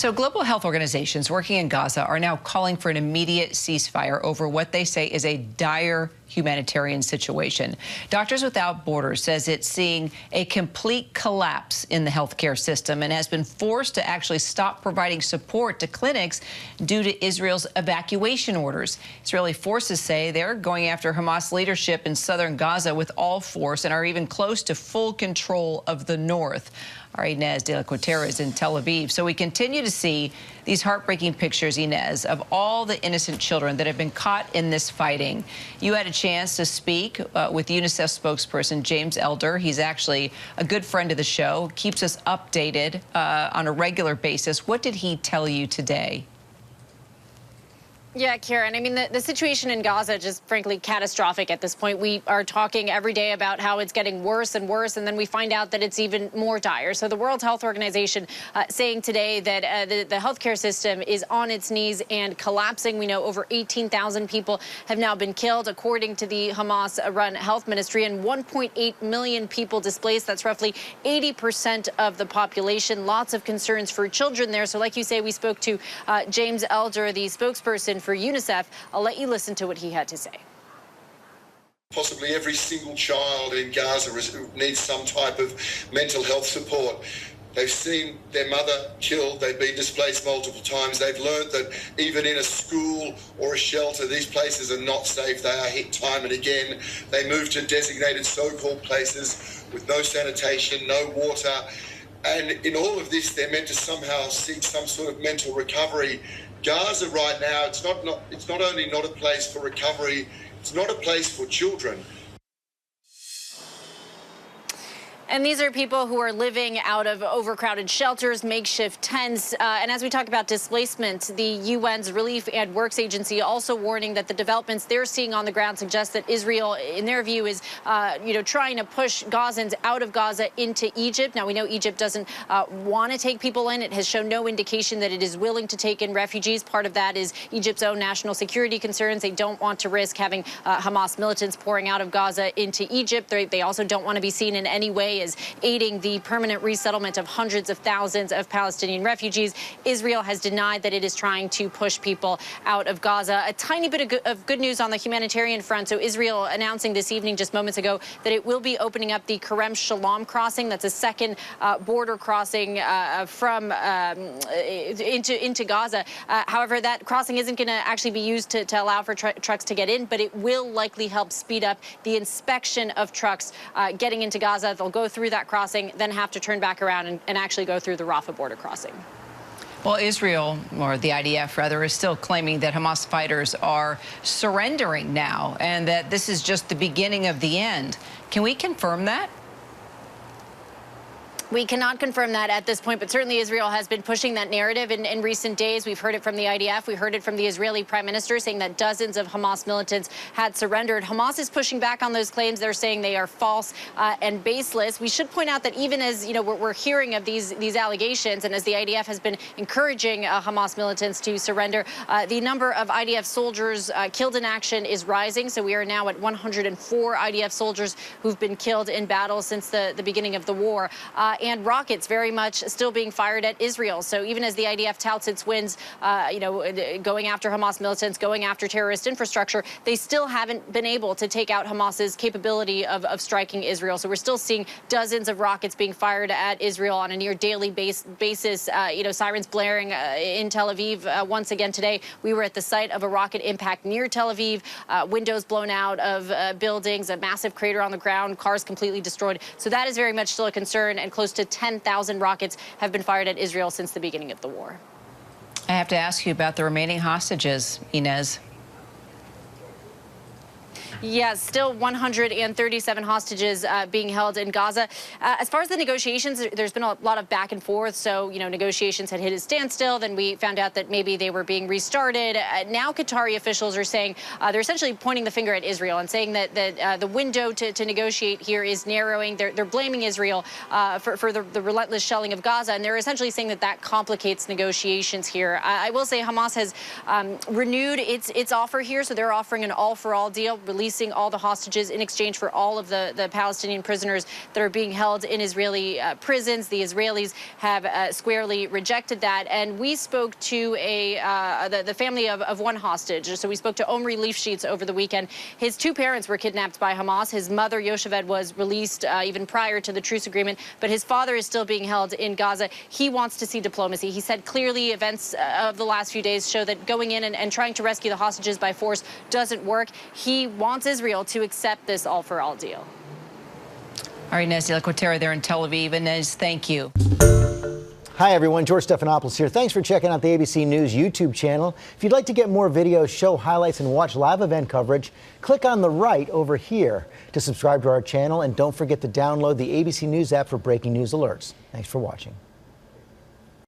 So global health organizations working in Gaza are now calling for an immediate ceasefire over what they say is a dire humanitarian situation. Doctors Without Borders says it's seeing a complete collapse in the healthcare system and has been forced to actually stop providing support to clinics due to Israel's evacuation orders. Israeli forces say they're going after Hamas leadership in southern Gaza with all force and are even close to full control of the north. Our Inez de la Cuetera is in Tel Aviv. So we continue to see these heartbreaking pictures, Inez, of all the innocent children that have been caught in this fighting. You had a chance to speak with UNICEF spokesperson James Elder. He's actually a good friend of the show, keeps us updated on a regular basis. What did he tell you today? Yeah, Karen, I mean, the situation in Gaza is just frankly catastrophic at this point. We are talking every day about how it's getting worse and worse, and then we find out that it's even more dire. So the World Health Organization saying today that the healthcare system is on its knees and collapsing. We know over 18,000 people have now been killed, according to the Hamas-run health ministry, and 1.8 million people displaced. That's roughly 80% of the population. Lots of concerns for children there. So like you say, we spoke to James Elder, the spokesperson for UNICEF. I'll let you listen to what he had to say. Possibly every single child in Gaza needs some type of mental health support. They've seen their mother killed, they've been displaced multiple times, they've learned that even in a school or a shelter, these places are not safe, they are hit time and again. They move to designated so-called places with no sanitation, no water, and in all of this they're meant to somehow seek some sort of mental recovery. Gaza right now, it's not only not a place for recovery, it's not a place for children. And these are people who are living out of overcrowded shelters, makeshift tents. And as we talk about displacement, the UN's Relief and Works Agency also warning that the developments they're seeing on the ground suggest that Israel, in their view, is trying to push Gazans out of Gaza into Egypt. Now, we know Egypt doesn't want to take people in. It has shown no indication that it is willing to take in refugees. Part of that is Egypt's own national security concerns. They don't want to risk having Hamas militants pouring out of Gaza into Egypt. They also don't want to be seen in any way as aiding the permanent resettlement of hundreds of thousands of Palestinian refugees. Israel has denied that it is trying to push people out of Gaza. A tiny bit of good news on the humanitarian front. So Israel announcing this evening, just moments ago, that it will be opening up the Kerem Shalom crossing. That's a second border crossing from into Gaza. However, that crossing isn't going to actually be used to allow for trucks to get in, but it will likely help speed up the inspection of trucks getting into Gaza. They'll go through that crossing, then have to turn back around and actually go through the Rafah border crossing. Well, Israel, or the IDF rather, is still claiming that Hamas fighters are surrendering now and that this is just the beginning of the end. Can we confirm that? We cannot confirm that at this point, but certainly Israel has been pushing that narrative in recent days. We've heard it from the IDF. We heard it from the Israeli prime minister saying that dozens of Hamas militants had surrendered. Hamas is pushing back on those claims. They're saying they are false and baseless. We should point out that even as we're hearing of these allegations, and as the IDF has been encouraging Hamas militants to surrender, the number of IDF soldiers killed in action is rising. So we are now at 104 IDF soldiers who've been killed in battle since the beginning of the war. And rockets very much still being fired at Israel. So even as the IDF touts its wins, going after Hamas militants, going after terrorist infrastructure, they still haven't been able to take out Hamas's capability of striking Israel. So we're still seeing dozens of rockets being fired at Israel on a near daily basis. Sirens blaring in Tel Aviv once again today. We were at the site of a rocket impact near Tel Aviv, windows blown out of buildings, a massive crater on the ground, cars completely destroyed. So that is very much still a concern, and close to 10,000 rockets have been fired at Israel since the beginning of the war. I have to ask you about the remaining hostages, Inez. Yes, still 137 hostages being held in Gaza. As far as the negotiations, there's been a lot of back and forth. So, negotiations had hit a standstill. Then we found out that maybe they were being restarted. Now Qatari officials are saying they're essentially pointing the finger at Israel and saying that the window to negotiate here is narrowing. They're blaming Israel for the relentless shelling of Gaza. And they're essentially saying that complicates negotiations here. I will say Hamas has renewed its offer here. So they're offering an all-for-all deal, release releasing all the hostages in exchange for all of the Palestinian prisoners that are being held in Israeli prisons. The Israelis have squarely rejected that. And we spoke to the family of one hostage. So we spoke to Omri Leafsheets over the weekend. His two parents were kidnapped by Hamas. His mother, Yocheved, was released even prior to the truce agreement, but his father is still being held in Gaza. He wants to see diplomacy. He said clearly events of the last few days show that going in and trying to rescue the hostages by force doesn't work. He wants Israel to accept this all-for-all deal. All right, Inez de la Cuetara there in Tel Aviv. Inez, thank you. Hi, everyone. George Stephanopoulos here. Thanks for checking out the ABC News YouTube channel. If you'd like to get more videos, show highlights, and watch live event coverage, click on the right over here to subscribe to our channel. And don't forget to download the ABC News app for breaking news alerts. Thanks for watching.